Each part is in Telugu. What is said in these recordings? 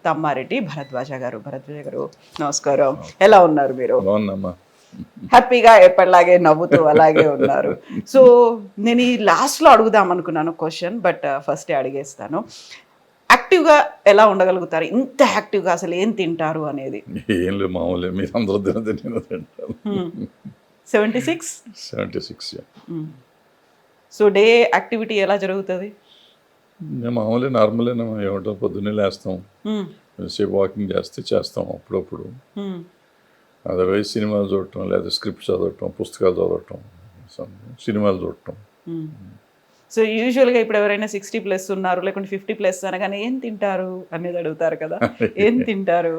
తమ్మారెడ్డి భరద్వాజ గారు. భరద్వాజ గారు నమస్కారం. ఎలా ఉన్నారు మీరు? బాగున్నామ్మా. హ్యాపీగా ఎప్పటిలాగే నవ్వుతూ అలాగే ఉన్నారు. సో నేను ఈ లాస్ట్లో అడుగుదాం అనుకున్నాను క్వశ్చన్, బట్ ఫస్టే అడిగేస్తాను. యాక్టివ్గా ఎలా ఉండగలుగుతారు? ఇంత యాక్టివ్గా అసలు ఏం తింటారు అనేది? ఏం లేదు, మామూలే. మీరు అందరూ తినదు, నేను తింటాను. 76? 76. సో డే యాక్టివిటీ ఎలా జరుగుతుంది? మామూలే, నార్మలే. ఏమంటాం, పొద్దున్నే లేస్తాం, సేపు వాకింగ్ చేస్తాం అప్పుడప్పుడు. అదర్వైజ్ సినిమాలు చూడటం, లేదా స్క్రిప్ట్ చదవటం, పుస్తకాలు చదవటం, సినిమాలు చూడటం. సో యూజువల్గా ఇప్పుడు ఎవరైనా 60+ ఉన్నారు, లేకుంటే 50+ అనగానే ఏం తింటారు అనేది అడుగుతారు కదా. ఏం తింటారు?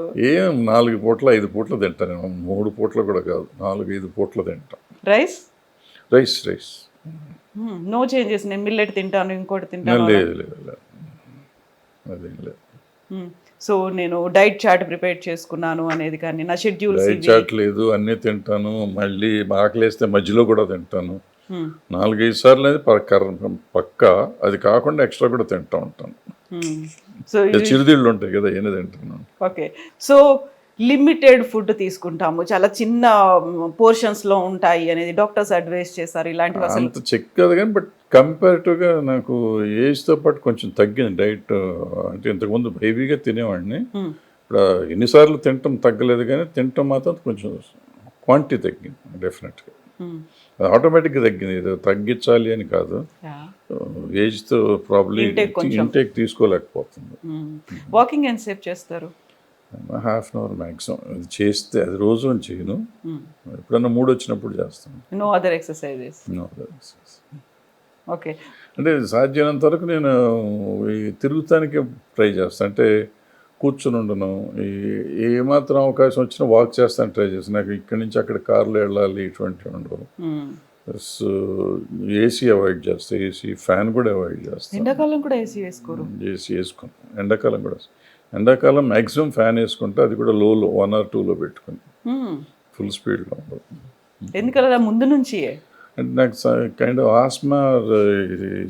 4 పూట్ల 5 పూట్ల తింటాను నేను. 3 పూట్ల కూడా కాదు, 4-5 పూట్ల తింటాం. రైస్? రైస్. No changes. నేను మిల్లెట్ తింటాను, ఇంకోటి తింటాను. లేదు, అదేం లేదు. సో నేను డైట్ చార్ట్ ప్రిపేర్ చేసుకున్నాను అనేది కానీ, నా షెడ్యూల్ డైట్ చార్ట్ లేదు, అన్నీ తింటాను. మళ్ళీ ఆకలేస్తే మధ్యలో కూడా తింటాను. 4-5 సార్లు అనేది పక్కా. అది కాకుండా ఎక్స్ట్రా కూడా తింటూ ఉంటాను. సో చిరుతిళ్ళు ఉంటాయి కదా, ఏదో తింటున్నాను. ఓకే. సో లిమిటెడ్ ఫుడ్ తీసుకుంటాము, చాలా చిన్న పోర్షన్స్లో ఉంటాయి అనేది డాక్టర్స్ అడ్వైస్ చేస్తారు. ఇలాంటివి అసలు అంత చెక్ కాదు కానీ, బట్ కంపారిటివ్గా నాకు ఏజ్తో పాటు కొంచెం తగ్గింది డైట్. అంటే ఇంతకుముందు హెవీగా తినేవాడిని. ఇప్పుడు ఎన్నిసార్లు తినటం తగ్గలేదు, కానీ తినటం మాత్రం కొంచెం క్వాంటిటీ తగ్గింది డెఫినెట్గా. అది ఆటోమేటిక్గా తగ్గింది, ఏదో తగ్గించాలి అని కాదు. ఏజ్తో ప్రాబ్లీ ఇంటేక్ తీసుకోలేకపోతుంది. వాకింగ్ ఎంతసేపు చేస్తారు? ½ అవర్ మ్యాక్సిమం. అది చేస్తే, అది రోజు అని చేయను, ఎప్పుడన్నా మూడు వచ్చినప్పుడు చేస్తాను. No other exercises? ఓకే. అంటే సాధ్యమైనంత వరకు నేను తిరుగుతానికి ట్రై చేస్తాను. అంటే కూర్చుని ఉండను. ఏమాత్రం అవకాశం వచ్చినా వాక్ చేస్తాను ట్రై చేస్తాను. నాకు ఇక్కడి నుంచి అక్కడ కార్లో వెళ్ళాలి ఇటువంటివి ఉండవు. ప్లస్ ఏసీ అవాయిడ్ చేస్తాను. ఏసీ ఫ్యాన్ కూడా అవాయిడ్ చేస్తాను. ఎండాకాలం కూడా ఏసీ వేసుకోరు? ఏసీ వేసుకున్నాను. ఎండాకాలం మ్యాక్సిమం ఫ్యాన్ వేసుకుంటే, అది కూడా లోలో 1 or 2లో పెట్టుకుని, ఫుల్ స్పీడ్లో ఉండదు. ఎందుకలా ముందు నుంచి? అంటే నాకు కైండ్ ఆఫ్ ఆస్మా,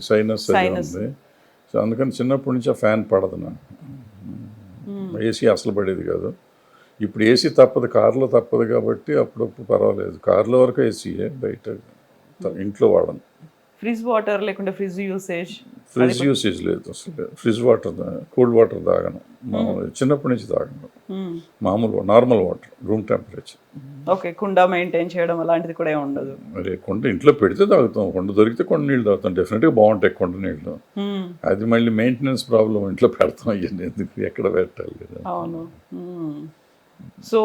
సైనస్ అది ఉంది. సో అందుకని చిన్నప్పటి నుంచి ఆ ఫ్యాన్ పడదు నాకు. ఏసీ అసలు పడేది కాదు. ఇప్పుడు ఏసీ తప్పదు, కార్లో తప్పదు కాబట్టి అప్పుడప్పుడు పర్వాలేదు. కార్లో వరకు ఏసీయే, బయట ఇంట్లో వాడను. ఫ్రిజ్ వాటర్ లేకుంటే ఫ్రిజ్ యూసేజ్ లేదు అసలు. ఫ్రిజ్ వాటర్, కూల్డ్ వాటర్ తాగను. చిన్నప్పటి నుంచి తాగను. మామూలు normal water, room temperature. Okay. కుండ మెయింటైన్ చేయడం అలాంటిది కూడా ఏమి ఉండదు? మరి కుండ ఇంట్లో పెడితే తాగుతాం, కుండ దొరికితే కొండ నీళ్ళు తాగుతాం. డెఫినెట్గా బాగుంటాయి కొండ నీళ్ళు. అది మళ్ళీ మెయింటెనెన్స్ ప్రాబ్లం, ఇంట్లో పెడతాం, అయ్యింది ఎందుకు, ఎక్కడ పెట్టాలి కదా. అవును. సో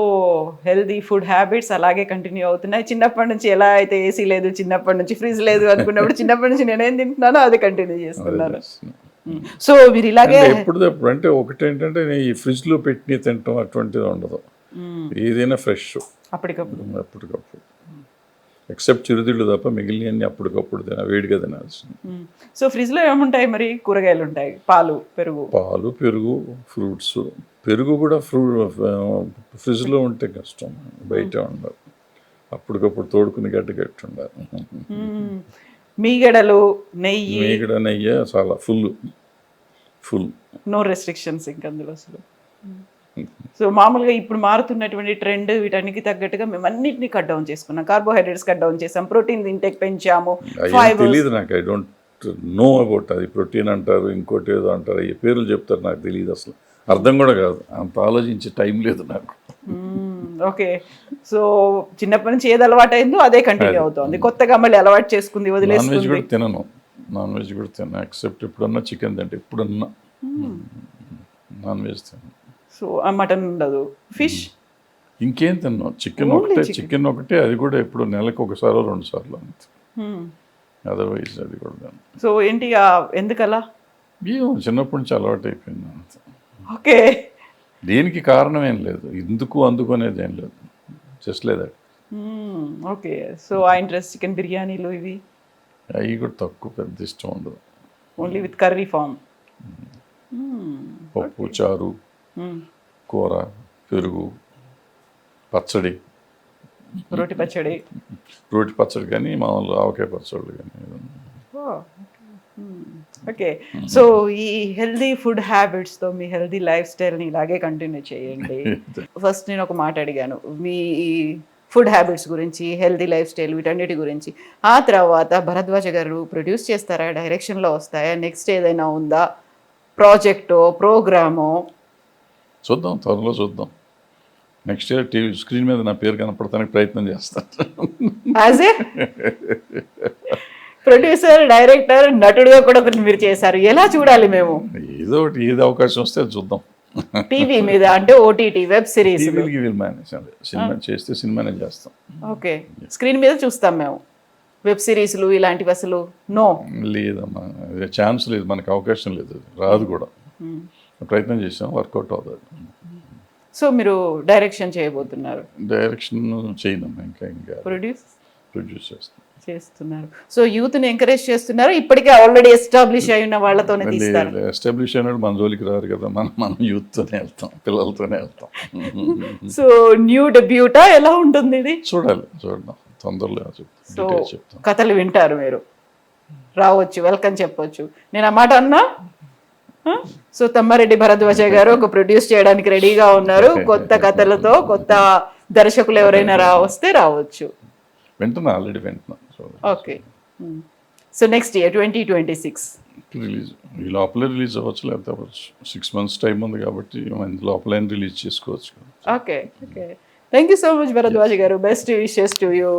హెల్దీ ఫుడ్ హ్యాబిట్స్ అలాగే కంటిన్యూ అవుతున్నాయి. చిన్నప్పటి నుంచి ఎలా అయితే ఏసీ లేదు, చిన్నప్పటి నుంచి ఫ్రిడ్జ్ లేదు అనుకున్నప్పుడు, చిన్నప్పటి నుంచి నేనేం తింటున్నానో అది కంటిన్యూ చేస్తున్నాను. సో మీరు ఇలాగే ఎప్పుడు అంటే ఒకటేంటంటే, ఈ ఫ్రిడ్జ్లో పెట్టి తింటాం అటువంటిది ఉండదు. ఏదైనా ఫ్రెష్ అప్పటికప్పుడు. ఎక్సెప్ట్ చిరుతిళ్ళు తప్ప మిగిలినవన్నీ అప్పటికప్పుడు వేడిగా తినాల్సింది. సో ఫ్రిడ్జ్లో ఏముంటాయి మరి? కూరగాయలు ఉంటాయి, పాలు, పెరుగు, ఫ్రూట్స్. పెరుగు కూడా ఫ్రిడ్జ్లో ఉంటే కష్టం, బయట ఉండదు. అప్పటికప్పుడు తోడుకుని గట్టి ఉండాలి. మీగడలు, నెయ్యి చాలా ఫుల్. నో రెస్ట్రిక్షన్స్ ఇంక అందులో అసలు. సో మామూలుగా ఇప్పుడు మారుతున్నటువంటి ట్రెండ్, వీటన్నికి తగ్గట్టుగా మేము అన్నింటినీ కట్ డౌన్ చేసుకున్నాం. కార్బోహైడ్రేట్స్ కట్ డౌన్ చేసాం, ప్రోటీన్ ఇంటెక్ పెంచాము. తెలియదు నాకు, ఐ డోంట్ నో అబౌట్. అది ప్రోటీన్ అంటారు, ఇంకోటి ఏదో అంటారు, ఈ పేర్లు చెప్తారు, నాకు తెలియదు అసలు. అర్థం కూడా కాదు, అంత ఆలోచించే టైం లేదు నాకు. ఓకే. సో చిన్నప్పటి నుంచి ఏది అలవాటు అయిందో అదే కంటిన్యూ అవుతుంది. కొత్తగా మళ్ళీ అలవాటు చేసుకుంది, వదిలేసుకుంది. నాన్ వెజ్ కూడా తినను, ఎక్సెప్ట్ ఎప్పుడన్నా చికెన్ తింటే, ఎప్పుడన్నా. నాన్ వెజ్ తినను. సో మటన్ ఉండదు, ఫిష్ ఇంకేం తిన్నాం. చికెన్ ఒకటే, అది కూడా ఎప్పుడు నెలకు 1 or 2 సార్లు అంతే. అదర్వైజ్ అది కూడా. సో ఏంటి, ఎందుకలా? చిన్నప్పటి నుంచి అలవాటు అయిపోయింది అంతే. ఓకే. దీనికి కారణం ఏం లేదు, అందుకు అనేది ఏం లేదు, జస్ట్ లేదా. ఓకే. సో ఆ ఇంట్రెస్ట్ చికెన్ బిర్యానీలు ఇవి అవి కూడా తక్కువ, పెద్ద ఇష్టం ఉండదు. Only with curry form. పప్పు, చారు, కూర, పెరుగు, పచ్చడి. రోటి పచ్చడి కానీ మామూలు ఆవకాయ పచ్చళ్ళు కానీ. ఓకే, సో ఈ హెల్దీ ఫుడ్ హ్యాబిట్స్తో మీ హెల్దీ లైఫ్ స్టైల్ని ఇలాగే కంటిన్యూ చేయండి. ఫస్ట్ నేను ఒక మాట అడిగాను మీ ఫుడ్ హ్యాబిట్స్ గురించి, హెల్దీ లైఫ్ స్టైల్ వీటన్నిటి గురించి. ఆ తర్వాత భరద్వాజ గారు ప్రొడ్యూస్ చేస్తారా, డైరెక్షన్లో వస్తాయా, నెక్స్ట్ ఏదైనా ఉందా ప్రాజెక్టో ప్రోగ్రామో? చూద్దాం, త్వరలో చూద్దాం. నెక్స్ట్ ఇయర్ టీవీ స్క్రీన్ మీద నా పేరు కనపడటానికి ప్రయత్నం చేస్తాను. యాజ్ ఏ ప్రొడ్యూసర్, డైరెక్టర్, నటుడుగా కూడా మీరు చేశారు. ఎలా చూడాలి మేము? ఏదో ఒకటి, ఏది అవకాశం వస్తే అది చూద్దాం. టీవీ మీద అంటే ఓటీటీ వెబ్ సిరీస్? టీవీలకి వీళ్ళు మేనేజ్, సినిమా చేస్తే సినిమానే చేస్తాం. ఓకే, స్క్రీన్ మీద చూస్తాం మేము. వెబ్ సిరీస్లు ఇలాంటివి అసలు నో? లేదమ్మా, ఛాన్స్ లేదు, మనకు అవకాశం లేదు, రాదు కూడా. ప్రయత్నం చేసాం, వర్కౌట్ అవుతుంది. సో మీరు డైరెక్షన్ చేయబోతున్నారు? డైరెక్షన్ చేయనమ్మా, ఇంకా ప్రొడ్యూస్ చేస్తున్నారు. సో యూత్ని ఎంకరేజ్ చేస్తున్నారు. ఇప్పటికే ఆల్రెడీ ఎస్టాబ్లిష్ అయి ఉన్న వాళ్ళతోనే తీస్తారు? ఎస్టాబ్లిష్ అయినాడు మన జోలికి రారు కదా, మనం యూత్తోనే వెళ్తాం, పిల్లలతోనే వెళ్తాం. సో న్యూ డెబ్యూటా ఎలా ఉంటుంది ఇది? చూద్దాం తొందరలో సో కథలు వింటారు మీరు, రావచ్చు, వెల్కమ్ చెప్పొచ్చు. నేను ఆ మాట అన్నా? సో తమ్మారెడ్డి భరద్వాజ గారు ఒక ప్రొడ్యూస్ చేయడానికి రెడీగా ఉన్నారు. కొత్త కథలతో, కొత్త దర్శకులు ఎవరైనా వస్తే రావచ్చు. వింటున్నా, ఆల్రెడీ వింటున్నా. Okay, so next year 2026 release, ఈ లోపలే రిలీజ్ అవ్వచ్చు, లేకపోతే 6 months టైం ఉంది కాబట్టి లోపలే రిలీజ్ చేసుకోవచ్చు. Okay, thank you so much Bharadwaj గారు. Best wishes to you.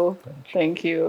Thank you.